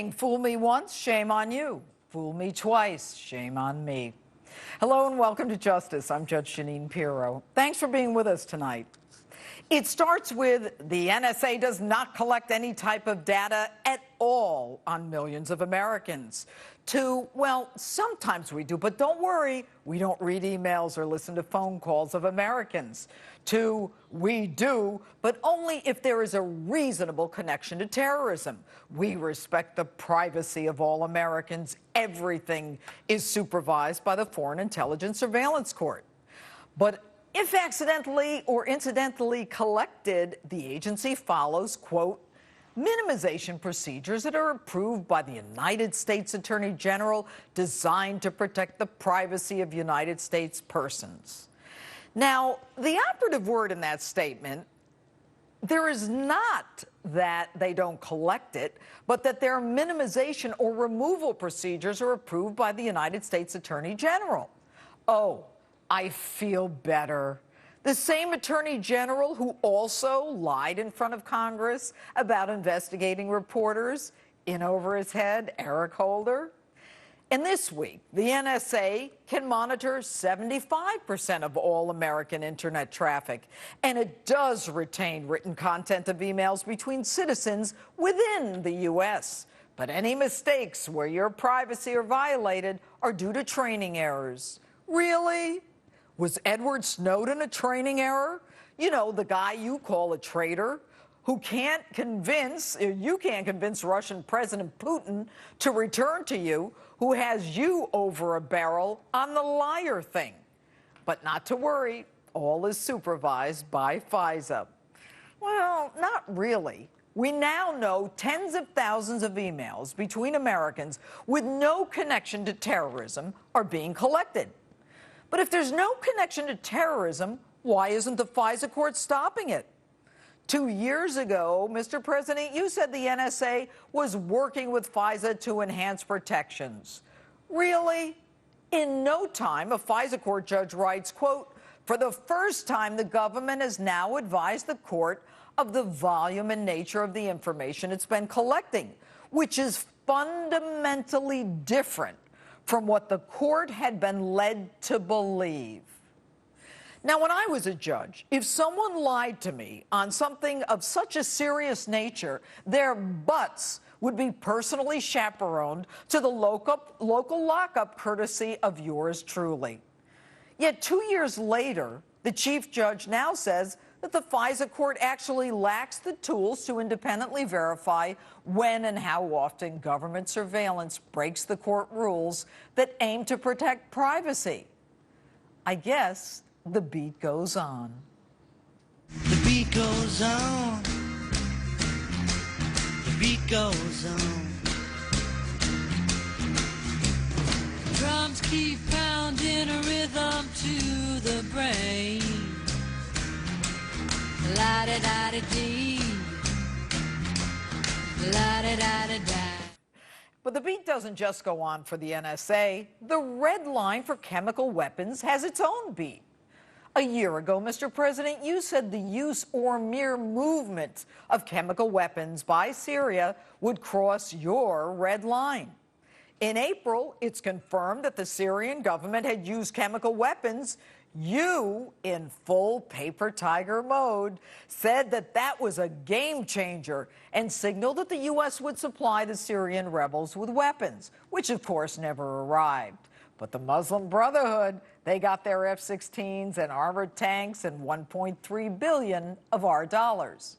saying, fool me once, shame on you. Fool me twice, shame on me. Hello and welcome to Justice. I'm Judge Jeanine Pirro. Thanks for being with us tonight. It starts with the NSA does not collect any type of data at all on millions of Americans. To, well, sometimes we do, but don't worry, we don't read emails or listen to phone calls of Americans. To, we do, but only if there is a reasonable connection to terrorism. We respect the privacy of all Americans. Everything is supervised by the Foreign Intelligence Surveillance Court. But if accidentally or incidentally collected, the agency follows, quote, minimization procedures that are approved by the United States Attorney General designed to protect the privacy of United States persons. Now, the operative word in that statement, there is not that they don't collect it, but that their minimization or removal procedures are approved by the United States Attorney General. Oh, I feel better. The same Attorney General who also lied in front of Congress about investigating reporters, in over his head, Eric Holder. And this week, the NSA can monitor 75% of all American internet traffic, and it does retain written content of emails between citizens within the U.S. But any mistakes where your privacy are violated are due to training errors. Really? Was Edward Snowden a training error? You know, the guy you call a traitor, who you can't convince Russian President Putin to return to you, who has you over a barrel on the liar thing. But not to worry, all is supervised by FISA. Well, not really. We now know tens of thousands of emails between Americans with no connection to terrorism are being collected. But if there's no connection to terrorism, why isn't the FISA court stopping it? 2 years ago, Mr. President, you said the NSA was working with FISA to enhance protections. Really? In no time, a FISA court judge writes, quote, for the first time, the government has now advised the court of the volume and nature of the information it's been collecting, which is fundamentally different from what the court had been led to believe. Now, when I was a judge, if someone lied to me on something of such a serious nature, their butts would be personally chaperoned to the local lockup courtesy of yours truly. Yet 2 years later, the chief judge now says that the FISA court actually lacks the tools to independently verify when and how often government surveillance breaks the court rules that aim to protect privacy. I guess the beat goes on. The beat goes on. The beat goes on. Drums keep pounding a rhythm to the brain. La-da-da-da-dee. La-da-da-da-da. But the beat doesn't just go on for the NSA. The red line for chemical weapons has its own beat. A year ago, Mr. President, you said the use or mere movement of chemical weapons by Syria would cross your red line. In April, it's confirmed that the Syrian government had used chemical weapons. You, in full paper tiger mode, said that that was a game changer and signaled that the U.S. would supply the Syrian rebels with weapons, which of course never arrived. But the Muslim Brotherhood, they got their F-16s and armored tanks and $1.3 billion of our dollars.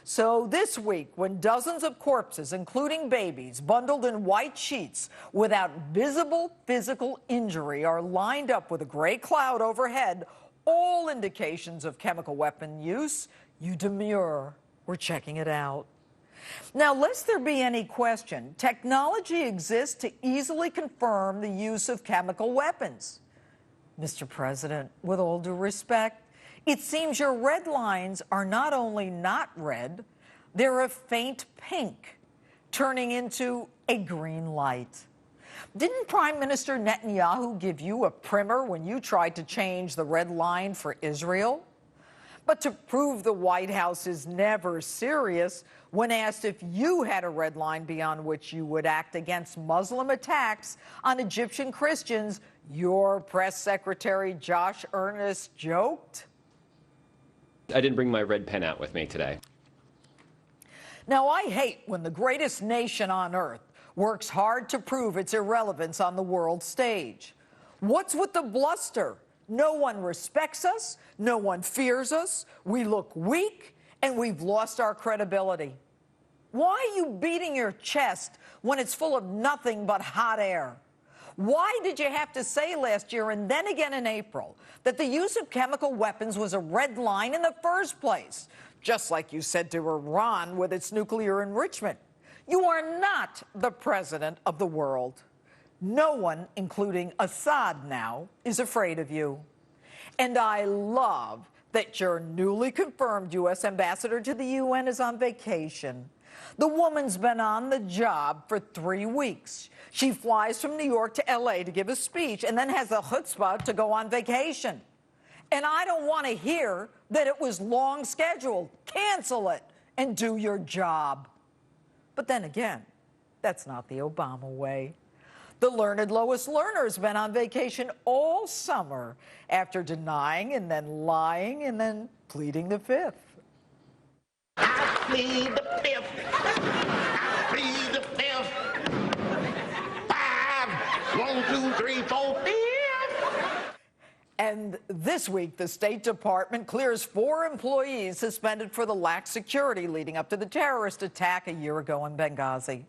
So this week, when dozens of corpses, including babies, bundled in white sheets without visible physical injury are lined up with a gray cloud overhead, all indications of chemical weapon use, you demur. We're checking it out. Now, lest there be any question, technology exists to easily confirm the use of chemical weapons. Mr. President, with all due respect, it seems your red lines are not only not red, they're a faint pink, turning into a green light. Didn't Prime Minister Netanyahu give you a primer when you tried to change the red line for Israel? But to prove the White House is never serious, when asked if you had a red line beyond which you would act against Muslim attacks on Egyptian Christians, your press secretary Josh Earnest joked. I didn't bring my red pen out with me today. Now, I hate when the greatest nation on earth works hard to prove its irrelevance on the world stage. What's with the bluster? No one respects us, no one fears us, we look weak, and we've lost our credibility. Why are you beating your chest when it's full of nothing but hot air? Why did you have to say last year and then again in April that the use of chemical weapons was a red line in the first place? Just like you said to Iran with its nuclear enrichment. You are not the president of the world. No one, including Assad now, is afraid of you. And I love that your newly confirmed U.S. ambassador to the UN is on vacation. The woman's been on the job for 3 weeks. She flies from New York to L.A. to give a speech and then has the chutzpah to go on vacation. And I don't want to hear that it was long scheduled. Cancel it and do your job. But then again, that's not the Obama way. The learned Lois Lerner's been on vacation all summer after denying and then lying and then pleading the fifth. I plead the fifth. I plead the fifth. 5, 1, 2, 3, 4, 5. And this week, the State Department clears 4 employees suspended for the lax security leading up to the terrorist attack a year ago in Benghazi.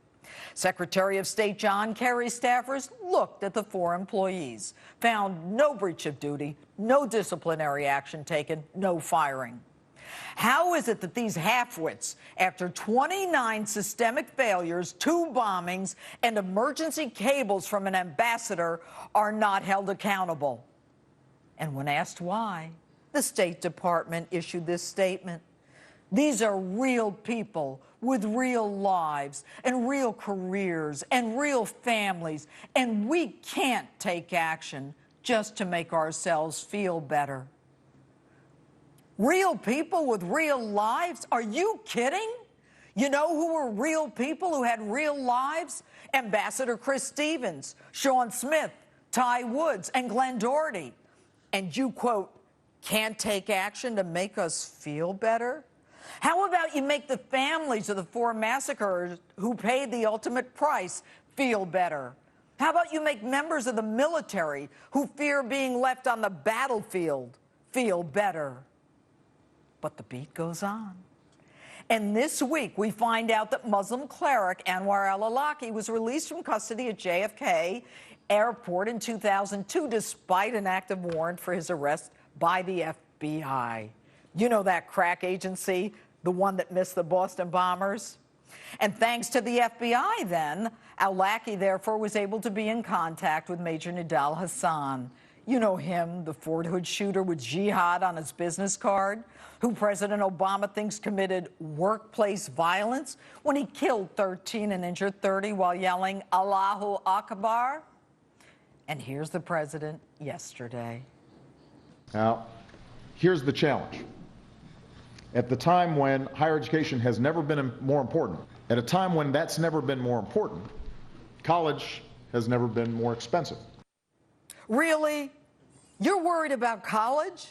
Secretary of State John Kerry's staffers looked at the 4 employees, found no breach of duty, no disciplinary action taken, no firing. How is it that these halfwits, after 29 systemic failures, 2 bombings, and emergency cables from an ambassador, are not held accountable? And when asked why, the State Department issued this statement. These are real people with real lives and real careers and real families, and we can't take action just to make ourselves feel better. Real people with real lives? Are you kidding? You know who were real people who had real lives? Ambassador Chris Stevens, Sean Smith, Ty Woods, and Glenn Doherty. And you, quote, can't take action to make us feel better? How about you make the families of the 4 massacres who paid the ultimate price feel better? How about you make members of the military who fear being left on the battlefield feel better? But the beat goes on. And this week, we find out that Muslim cleric Anwar al-Awlaki was released from custody at JFK Airport in 2002, despite an active warrant for his arrest by the FBI. You know that crack agency, the one that missed the Boston bombers? And thanks to the FBI then, al-Awlaki therefore was able to be in contact with Major Nidal Hassan. You know him, the Fort Hood shooter with jihad on his business card, who President Obama thinks committed workplace violence when he killed 13 and injured 30 while yelling Allahu Akbar. And here's the president yesterday. Now, here's the challenge. At the time when higher education has never been more important, at a time when that's never been more important, college has never been more expensive. Really? You're worried about college?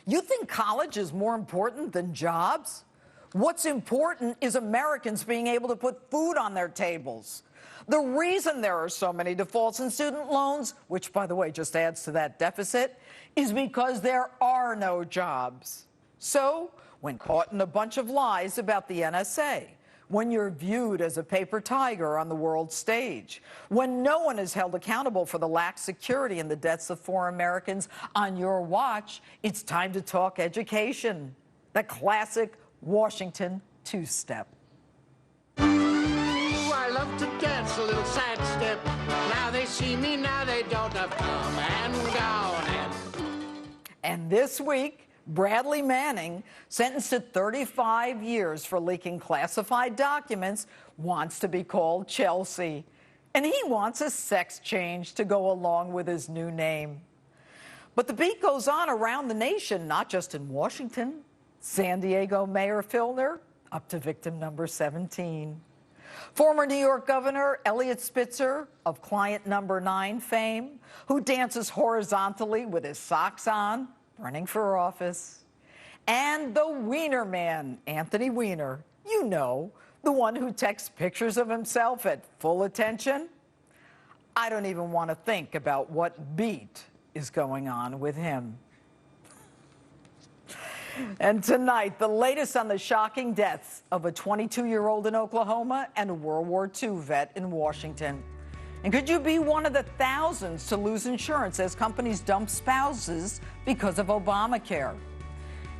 You think college is more important than jobs? What's important is Americans being able to put food on their tables. The reason there are so many defaults in student loans, which, by the way, just adds to that deficit, is because there are no jobs. So, when caught in a bunch of lies about the NSA, when you're viewed as a paper tiger on the world stage, when no one is held accountable for the lax security and the deaths of 4 Americans on your watch, it's time to talk education, the classic Washington 2-step. I love to dance a little side step. Now they see me, now they don't. I've come and gone. And this week, Bradley Manning, sentenced to 35 years for leaking classified documents, wants to be called Chelsea. And he wants a sex change to go along with his new name. But the beat goes on around the nation, not just in Washington. San Diego Mayor Filner up to victim number 17. Former New York Governor Eliot Spitzer of client number 9 fame, who dances horizontally with his socks on, running for office. And the Wiener Man, Anthony Weiner, you know, the one who texts pictures of himself at full attention. I don't even want to think about what beat is going on with him. And tonight, the latest on the shocking deaths of a 22-year-old in Oklahoma and a World War II vet in Washington. And could you be one of the thousands to lose insurance as companies dump spouses because of Obamacare?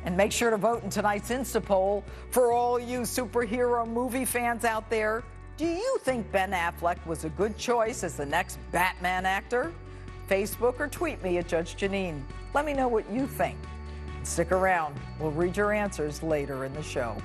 And make sure to vote in tonight's Insta poll. For all you superhero movie fans out there, do you think Ben Affleck was a good choice as the next Batman actor? Facebook or tweet me at Judge Jeanine. Let me know what you think. Stick around. We'll read your answers later in the show.